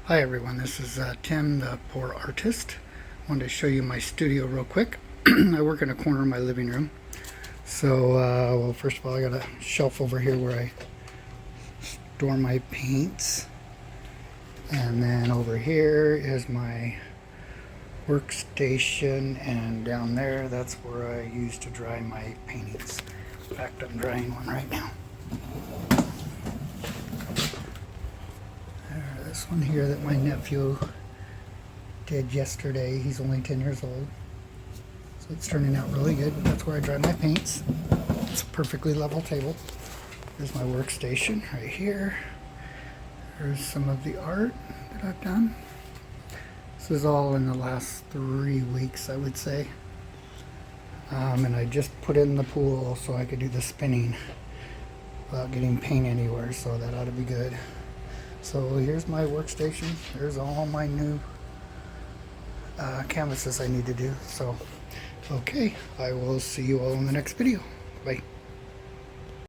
Hi everyone, this is Tim, the poor artist. Wanted to show you my studio real quick. I work in a corner of my living room. So, well, first of all, I got a shelf over here where I store my paints. And then over here is my workstation, and down there, that's where I use to dry my paintings. In fact, I'm drying one right now. This one here that my nephew did yesterday. He's only 10 years old. So it's turning out really good. That's where I dry my paints. It's a perfectly level table. There's my workstation right here. There's some of the art that I've done. This is all in the last 3 weeks, I would say. And I just put in the pool so I could do the spinning without getting paint anywhere, so that ought to be good. So here's my workstation. There's all my new canvases I need to do. So, okay, I will see you all in the next video. Bye.